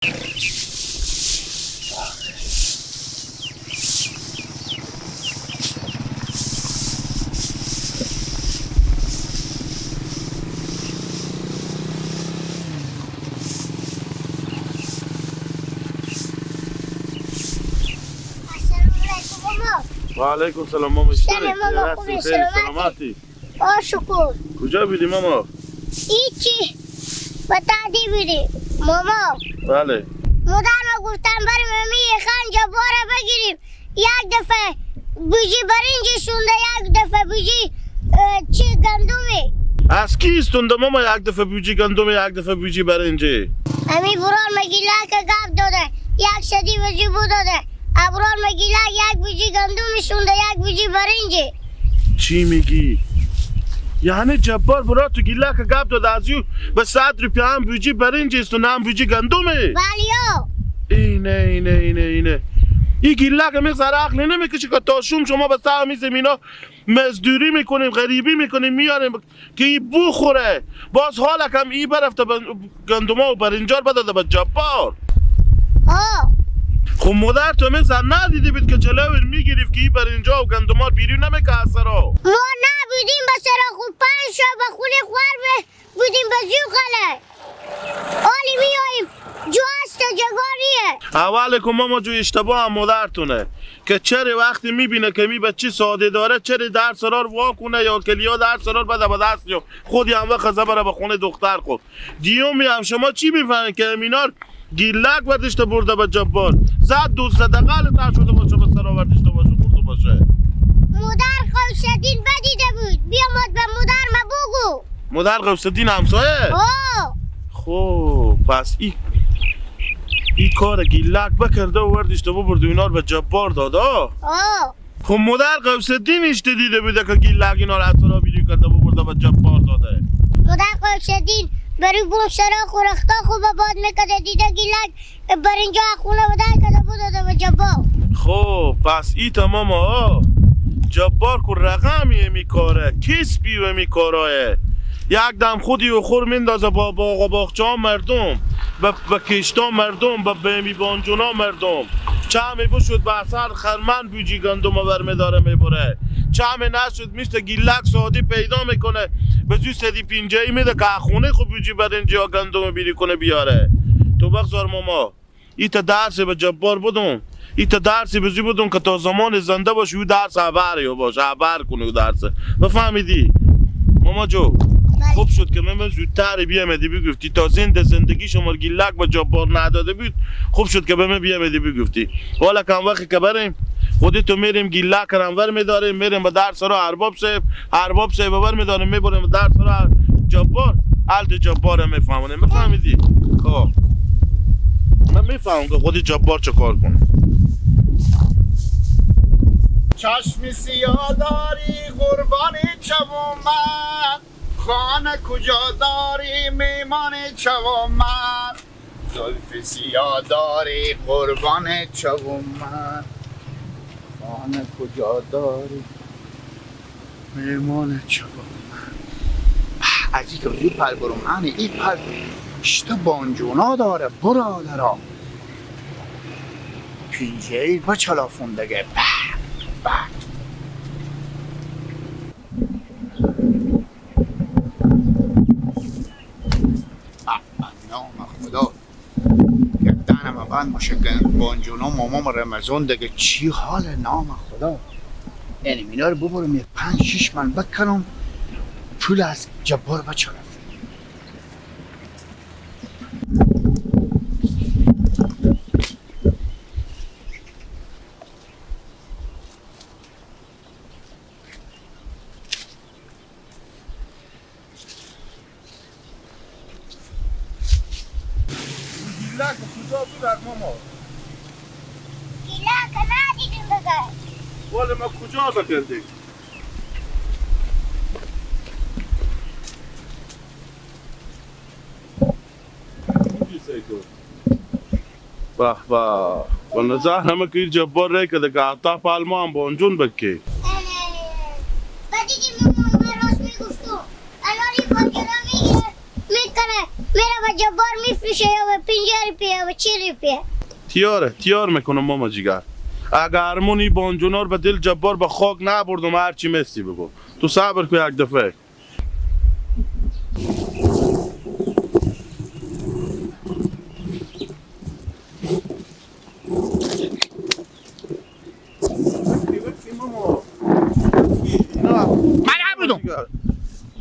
و علیکم سلام ماما. سلام ماما، خوبی؟ سلامتی؟ شکر. کجا بیدی ماما؟ هیچی، با دادی بیدی ماما. بله. مادرم گفتن بریم ممی خان جباره بگیریم، یک دفعه بوجی برنجی شونده، یک دفعه بوجی چی گندمی. از کی استونده ماما یک دفعه بوجی گندم یک دفعه بوجی برنجی؟ امی برار مگیله که گفت داده، یک شدی بوجی بود داده. ابرار مگیله یک بوجی گندم شونده، یک بوجی برنجی. چی میگی؟ یعنی جبار برا تو گیله که گفت داده از یو به 100 روپیه هم بوجی برنجی است و نه هم بوجی گندمه؟ بلیو. اینه این گیله که میگذاره عقلی نمیکشه که تا شما به سهمی زمینا مزدوری میکنیم، غریبی میکنیم، میاریم که این بخوره. باز حالا کم این برفته گندما و برنجار بداده به جبار. خب مادر تو میگذار ندیده بود که جلوی میگیرید که این برنجا و گندما بیرون نمیکه اثرا. ما نبودیم به سرا خوب پنج شو به خونه خوار بودیم به زو خاله. حالی میاییم جو هست جگاریه. اول که ماما جو اشتباه هم مادرتونه که چرا وقتی میبینه که می بچه ساده داره چرا در سرار واکنه یا کلیا در سرار بده به دست یا خودی هم وقت بره به خونه دختر خود. دیومی هم شما چی میفهمین که امینار گیلک وردشته برده به جبار زد دو صدقال تا شده باشه به سرا وردشته باشه برده باشه. مادر قوسدین بدیده بود، بیا ماد به مادر ما بگو. مادر قوسدین همسایه؟ خب پس این کار گیلک بکرده و وردشته برده اینا رو به جبار داده. خب مادر قوسدین اشته دیده بوده که گیلک اینا رو اثرا بیری کرده و برده به جبار داده. مادر قوسدین برای بوم سرا خورختا خوب باد میکده دیده گیلک برینجا خونه بدن کده بود داده به جبار. خب پس ای تمام ها جبار که رقمی میکاره کسبی و میکاره یک دم خودی و خور مندازه با باغ و باغچه ها مردم با کشتا مردم با بیمی بانجونا مردم چهمی بشود به اثر خرمن بوجی گندم ور میداره میبره چهمی نشد میشته گیلک سعادی پیدا میکنه به زوی سدی پینجایی میده که خونه خوب بوجی برنجی ها گندم بیری کنه بیاره. تو بخزار ماما ایتا درسی به جبار بدون ایتا درسی به زوی بدون که تا زمان زنده باشه او درس عبری باشه عبر کنه او درسه بفهمیدی؟ ماما جو خوب شد که من زودتر بیامدی بگفتی تا زندگی شما گیلک با جبار نداده بود خوب شد که به من بیامدی بگفتی. حالا کم وقتی که بریم خودی تو میریم گیلک رنور میداریم میریم به درس را ارباب صاحب ببر میداریم میبریم به درس را جبار حالت جبار میفهمونیم بفهمیدی؟ خب من میفهمم که خودی جبار چه کار کنه. چشم سیاه داری قربان چوم من خانه کجا داری میمان چوم من زلف سیاه داری قربان چوم من خانه کجا داری میمان چوم من. از این که ری پل برم هنی این پل اشته بانجونا داره برادرها پینجه ای با چلافوندگه بعد نام خدا گردنم بند باشه بانجونا مامام رمزون دیگه چی حال نام خدا. یعنی اینا رو ببرم یه 5-6 من بکنم پول از جبار بچرم. گیلک کجا بود ماما؟ گیلک ندیدیم بگه والا ما کجا بکردیم؟ به به نظر همه که این جبار رای کده که حتی پالما هم بانجون بکی بدیدیم مامان من راست میگفتو الان این بانجونا میکنه میره به جبار میفروشه یا به 50 روپیه یا به 40 روپیه. تیار میکنم ماما جیگر. اگر ارمونی بانجونا رو به دل جبار به خاک نبردم هرچی مستی بگو. تو صبر کن یک دفعه.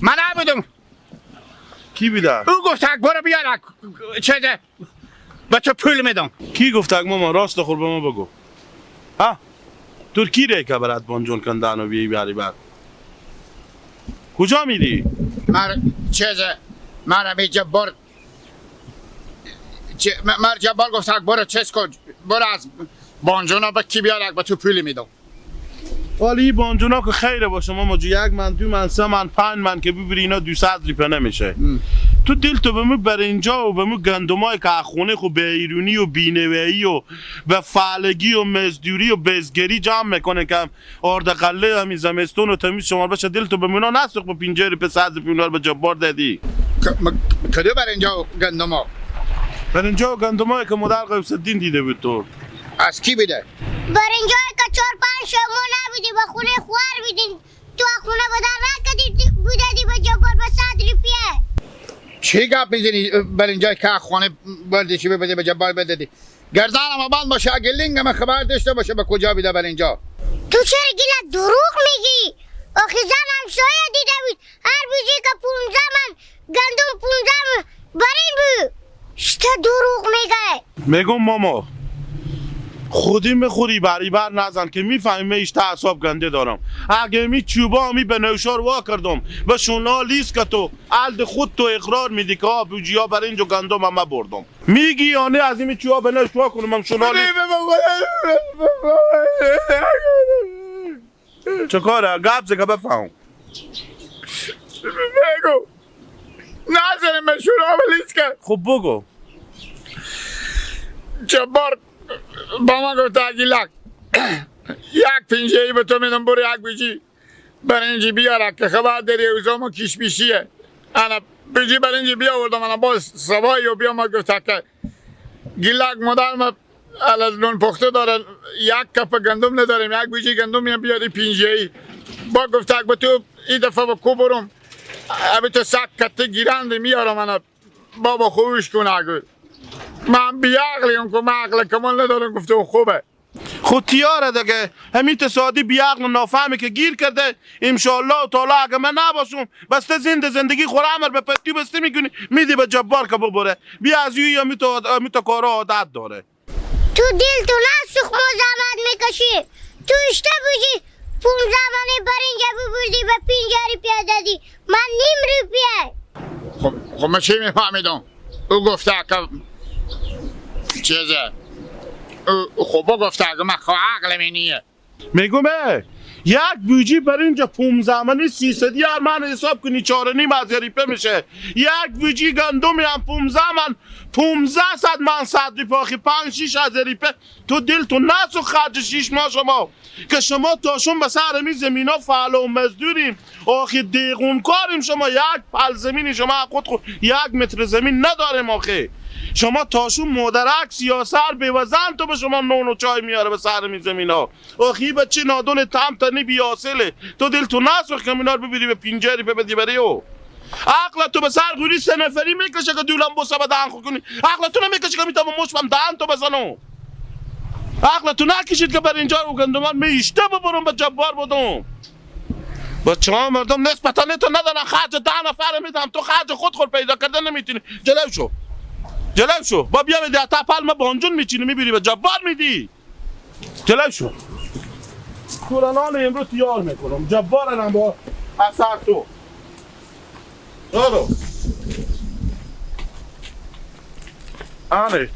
من نبودم کی بیده؟ او گفت برو بیار چیزه به تو پول میدم. کی گفت ماما راست خور به ما بگو. ها؟ ترکی ره که برات بانجون کندن و بیاری بعد. کجا میری؟ من به جبار جبار گفت برو چیز کن، برو از بانجونا به کی بیار به تو پول میدم. ولی بانجونا که خیره باشه ماما جو 1 من 2 من 3 من 5 من که ببری اینا 200 روپیه نمیشه. تو دل تو به مو برنجا و به مو گندمای که خونه خو به ایرونی و بینوایی و به فعلگی و مزدوری و بزگری جمع میکنه که آردقله همین زمستون و تمیز شمار بشه. دل تو به مونا نسوخ به 50 روپیه 100 روپیه اونا رو به جبار دادی. کدو برنجا و گندما؟ برنجا و گندمایی که مادر غوث الدین دیده بود تو. از کی بیده؟ برنجای که 4-5 شما نبودی به خونه خوار بیدین تو خونه بدر نکدی بودی به جبار به 100 روپیه. چی گپ میزنی برنجای که خونه بردی چی بده به جبار بدی؟ گردنم بند باشه اگه لینگم خبر داشته باشه به کجا بیده برنجا. تو چرا گیلا دروغ میگی؟ آخه زن همسایه دیده بود هر بوجی که 15 من گندم 15 من برین بود. شتا دروغ میگه. میگم ماما خودی میخوری بری بر نزن که میفهمی ایش تعصاب گنده دارم. اگه می چوبا می به نوشار وا کردم به شونا لیست که تو الد خود تو اقرار میدی که بوجی ها برنج و گندم هم بردم میگی یا نه از این چوبا به نوش وا کنم هم شونا لیست. چه کاره گپ زگه بفهم بگو نظرم به شونا لیست کرد. خب بگو. جبار با ما گفت اگیلک 1 پنجه‌ای به تو میدم برو 1 بوجی برنجی بیاره که خبر داری اوزامو کیش بیشیه. انا بوجی برنجی بیاوردم انا باز سوایی و بیا ما گفت که گیلک مادرم از نون پخته داره 1 کپ گندم نداریم 1 بوجی گندم میام بیاری 5 با گفت به تو این دفعه با کو برم ابی تو 100 کته گیرنده میارم انا بابا خوش کن اگه من بیعقلیم که من عقل کمال ندارم. گفته خوبه خود تیاره دیگه همین تصادی بیعقل و نافهمی که گیر کرده انشالله تعالی اگه من نباشم بسته زندگی خوره عمر به پتی بسته میکنی میدی به جبار که ببره بیا از یوی همی تو کارا عادت داره. تو دل تو نسوخ ما زحمت میکشی تو اشته بوجی 15 منی برنجه ببردی به 50 روپیه دادی من 9 روپیه. خب من چی میفهمیدم؟ او گفته که چیزه خوبا گفته اگه من خواه عقلم اینیه. میگم یک بوجی برنج 15 منی 300 هر من حساب کنی 4.5 از روپیه میشه. یک بوجی گندم هم 15 من 1500 من 100 روپیه آخی 5-6 از روپیه. تو دل تو نسو خرج 6 ماه شما که شما تاشون به سر می زمین ها فعال و مزدوریم آخی دیغون کاریم. شما یک پل زمینی شما خود 1 متر زمین نداریم آخی شما تاشون مدرک سیاسر بیوزن تو به شما نون و چای میاره به سر می زمین ها آخی بچه نادون تم تنی بیاسله. تو دل تو نسوخ که منار ببیری به 50 روپیه بدی بری او عقل تو به سر گوری 3 نفری میکشه که دولم بوسه به دهن خود کنی. عقل تو نمیکشه که میتونم مشمم دهن تو بزنو. عقل تو نکشید که بر اینجا و گندمان میشته ببرم به جبار بودم. بچه ها مردم نسبتا تو ندارن خرج 10 نفر میدم تو خرج خود پیدا کردن نمیتونی. جلو شو با بیا میدی تا پلم بانجون میچینی میبری به جبار میدی. جلو شو کورانان امروز تیار میکنم جبار هم با اثر تو دارو آنه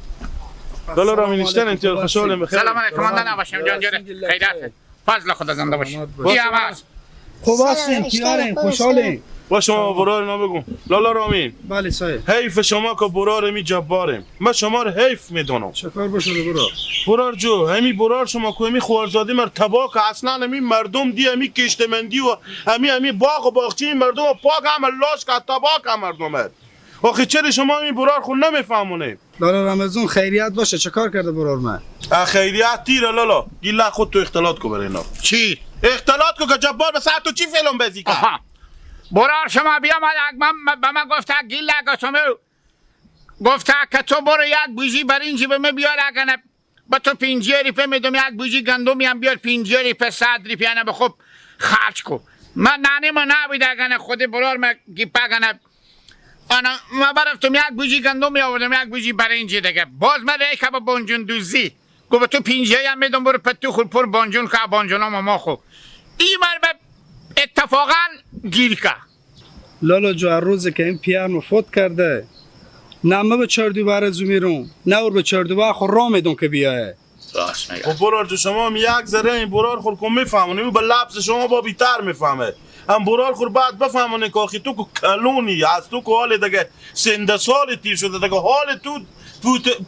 دلار را منیشتن انتیار خوشحالیم بخیر. سلام علیکم من نباشم جان جاره خیرات فضل خدا زنده باشی. بیا باش خوب هستین کیارین خوشحالین با شما برار اینا بگم لالا رامین. بله صاحب حیف شما که برار می جباریم من شما رو حیف میدونم. چکار باشده برار جو همی برار شما که همی خوارزادی مرتبا که اصلا همی مردم دی همی کشتمندی و همی باغ و باغچه مردم و پاک هم لاش که تباک هم مردم هست آخه چرا شما این برار خود نمیفهمونه؟ لالا رمزون خیریت باشه چه کار کرده برار من؟ خیریت تیره لالا گیله خود تو اختلاط کو برای اینا. چی؟ اختلاط کو که جبار به ساعت تو چی فیلم بازی کرد؟ آها برار شما بیا به من گفته گیله گفتم گفته که تو برو یک بوجی برنجی به من بیار اگه با تو 5 ریپه میدم یک بوجی گندمی هم بیار 5 ریپه 100 ریپه نه به خوب خرج کو من نانی ما نبود اگه خود برار من گیپه اگه انا ما برفتم یک بوجی گندمی آوردم یک بوجی برنجی دیگه باز من ریکه با بانجون دوزی گفت تو 5 هم میدم برو پتو خود پر بانجون که بانجون هم ما خوب این مرد اتفاقا گیر که لالا جو روزی که این پیار مفوت کرده نه ما به چردوبر از میرون نه اور به چردوبر خود را میدون که بیایه راست میگه خب برار جو شما هم یک ذره این برار خود کن میفهمونه به لبس شما با بیتر میفهمه هم برار خود بعد بفهمونه که آخی تو که کلونی از تو که حال دیگه سنده سال تیر شده دیگه حال تو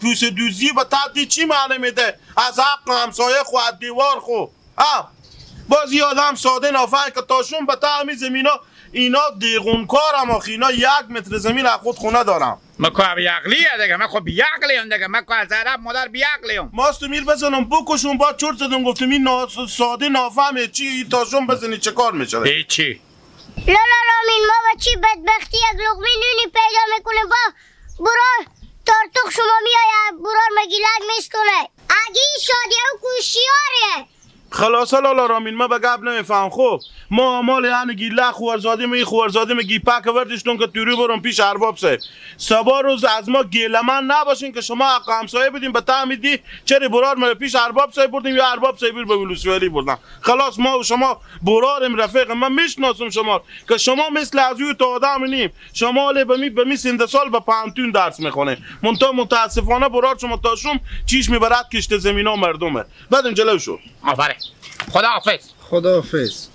پوس دوزی و تا چی معنی میده از حق همسایه خو از دیوار خو باز یه آدم ساده نافهم که تاشون به تا همی زمینا اینا دیغونکار هم آخی اینا 1 متر زمین از خود خونه دارم من که بیاقلیه دیگه من خب بیاقلیم دیگه من که از عرب مادر بیاقلیم ماستو میر بزنم بکشون با چرت زدم گفتم این ساده نافهمه چی تاشون بزنی چه کار میشه هیچی لالا رامین ما با چی بدبختی یک لقمه نونی پیدا میکنیم با برار تارتوق شما میای برار مگیلک میستونه اگه این شادیه و کوشیاره خلاص لالا رامین ما به گپ نمیفهم خب ما مال یعنی گیله خوارزاده می خوارزاده می گیپک وردشتون که توری برون پیش ارباب صاحب سبا روز از ما گیلمن نباشین که شما حق همسایه بدین به تعمیدی چرا برار ما پیش ارباب صاحب بردیم یا ارباب صاحب به ولوسیالی بردن خلاص ما و شما برارم رفیق من میشناسم شما که شما مثل از یو تا آدم نیم شما به می سنده سال به پانتون درس میخونه متاسفانه برار شما تاشوم چیش میبرد کشت زمینا مردمه بعدم جلو شو آفرین خدا حافظ خداحافظ